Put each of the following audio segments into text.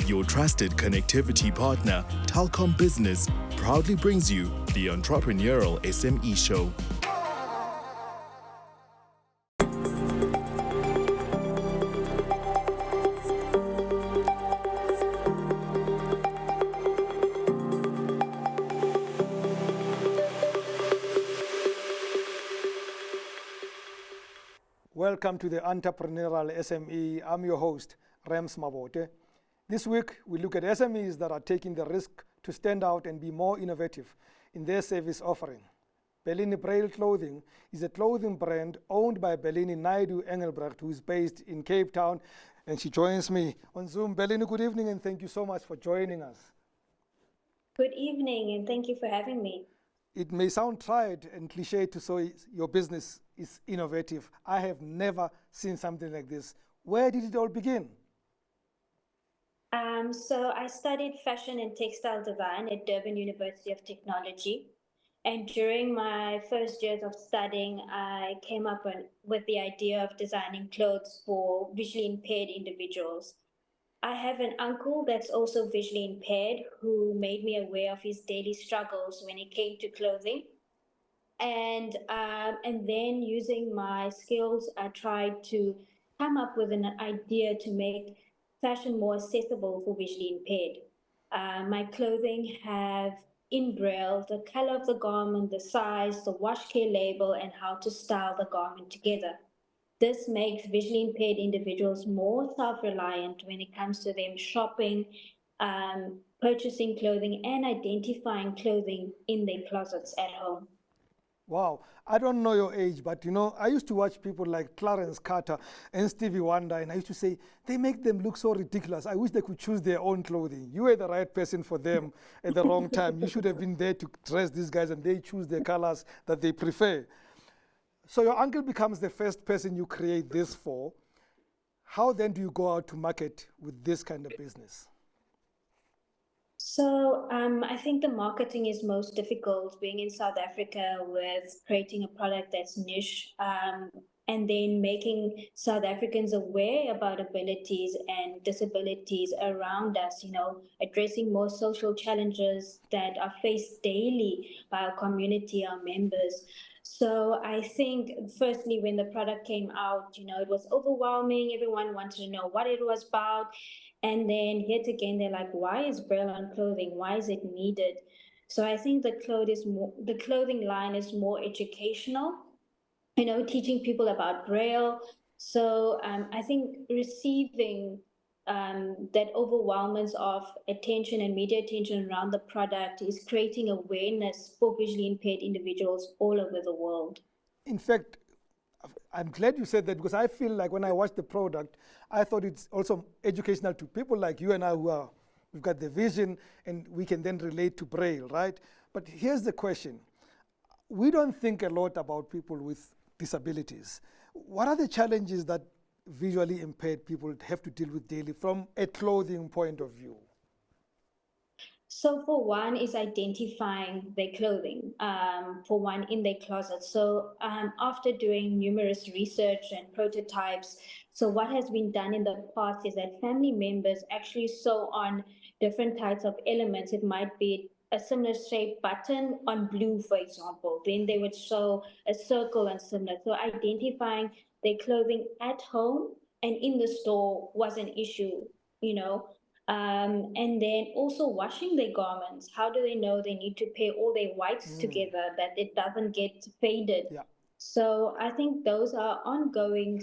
Your trusted connectivity partner, Telkom Business, proudly brings you the Entrepreneurial SME Show. Welcome to the Entrepreneurial SME. I'm your host, Mabote. This week, we look at SMEs that are taking the risk to stand out and be more innovative in their service offering. Balini Braille Clothing is a clothing brand owned by Balini Naidoo Engelbrecht, who is based in Cape Town, and she joins me on Zoom. Balini, good evening, and thank you so much for joining us. Good evening, and thank you for having me. It may sound tried and cliche to say your business is innovative. I have never seen something like this. Where did it all begin? So I studied fashion and textile design at Durban University of Technology. And during my first years of studying, I came up with the idea of designing clothes for visually impaired individuals. I have an uncle that's also visually impaired who made me aware of his daily struggles when it came to clothing. And then using my skills, I tried to come up with an idea to make fashion more accessible for visually impaired. My clothing have in Braille the color of the garment, the size, the wash care label, and how to style the garment together. This makes visually impaired individuals more self-reliant when it comes to them shopping, purchasing clothing, and identifying clothing in their closets at home. Wow, I don't know your age, but I used to watch people like Clarence Carter and Stevie Wonder, and I used to say, they make them look so ridiculous. I wish they could choose their own clothing. You were the right person for them at the wrong time. You should have been there to dress these guys, and they choose the colors that they prefer. So your uncle becomes the first person you create this for. How then do you go out to market with this kind of business? So I think the marketing is most difficult being in South Africa with creating a product that's niche and then making South Africans aware about abilities and disabilities around us, addressing more social challenges that are faced daily by our community, our members. So I think firstly, when the product came out, it was overwhelming. Everyone wanted to know what it was about. And then yet again, they're like, why is Braille on clothing? Why is it needed? So I think the clothing line is more educational, teaching people about Braille. So I think receiving that overwhelmance of attention and media attention around the product is creating awareness for visually impaired individuals all over the world. In fact, I'm glad you said that, because I feel like when I watched the product, I thought it's also educational to people like you and I we've got the vision and we can then relate to Braille, right? But here's the question. We don't think a lot about people with disabilities. What are the challenges that visually impaired people have to deal with daily from a clothing point of view? So for one is identifying their clothing, for one in their closet. So after doing numerous research and prototypes, so what has been done in the past is that family members actually sew on different types of elements. It might be a similar shaped button on blue, for example. Then they would sew a circle and similar. So identifying their clothing at home and in the store was an issue. And then also washing their garments. How do they know they need to pair all their whites together, that it doesn't get faded? Yeah. So I think those are ongoing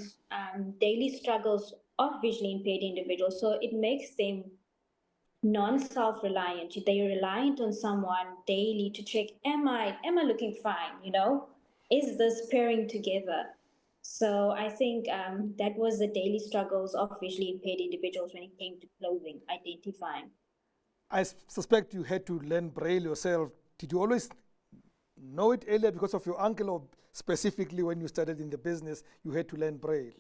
daily struggles of visually impaired individuals. So it makes them non-self-reliant. They're reliant on someone daily to check, am I looking fine? Is this pairing together? So I think that was the daily struggles of visually impaired individuals when it came to clothing, identifying. I suspect you had to learn Braille yourself. Did you always know it earlier because of your uncle, or specifically when you started in the business, you had to learn Braille?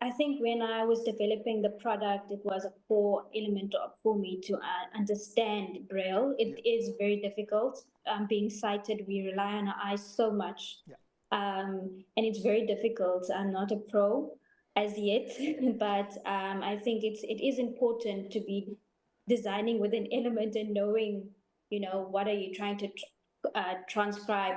I think when I was developing the product, it was a core element for me to understand Braille. It is very difficult. Being sighted, we rely on our eyes so much. Yeah. And it's very difficult. I'm not a pro. as yet, but I think it is important to be designing with an element and knowing, what are you trying to transcribe.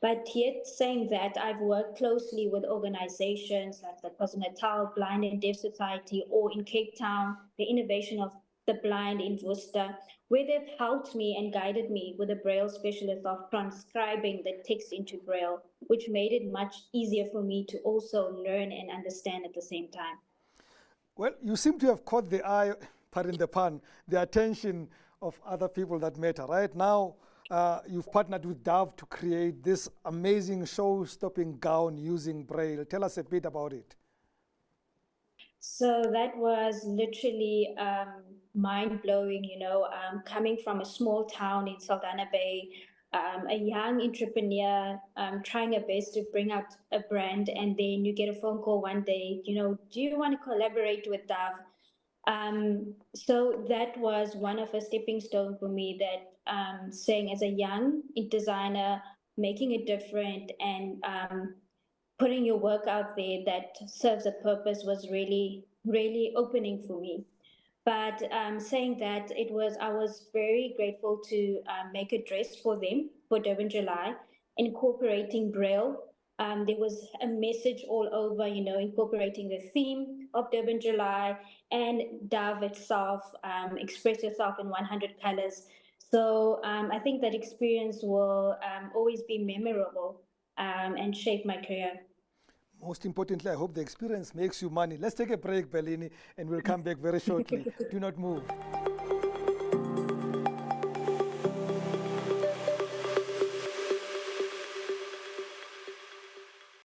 But yet, saying that, I've worked closely with organizations like the KwaZulu-Natal Blind and Deaf Society, or in Cape Town, the Innovation of the Blind in Worcester, where they've helped me and guided me with a Braille specialist of transcribing the text into Braille, which made it much easier for me to also learn and understand at the same time. Well, you seem to have caught the eye, pardon the pun, the attention of other people that matter. Right now, you've partnered with Dove to create this amazing show-stopping gown using Braille. Tell us a bit about it. So that was literally mind blowing, coming from a small town in Saldanha Bay, a young entrepreneur trying her best to bring out a brand, and then you get a phone call one day, do you want to collaborate with Dove? So that was one of a stepping stone for me, that saying as a young designer, making it different and putting your work out there that serves a purpose was really, really opening for me. But saying that, I was very grateful to make a dress for them for Durban July, incorporating Braille. There was a message all over, incorporating the theme of Durban July, and Dove itself expressed itself in 100 colors. So I think that experience will always be memorable and shape my career. Most importantly, I hope the experience makes you money. Let's take a break, Balini, and we'll come back very shortly. Do not move.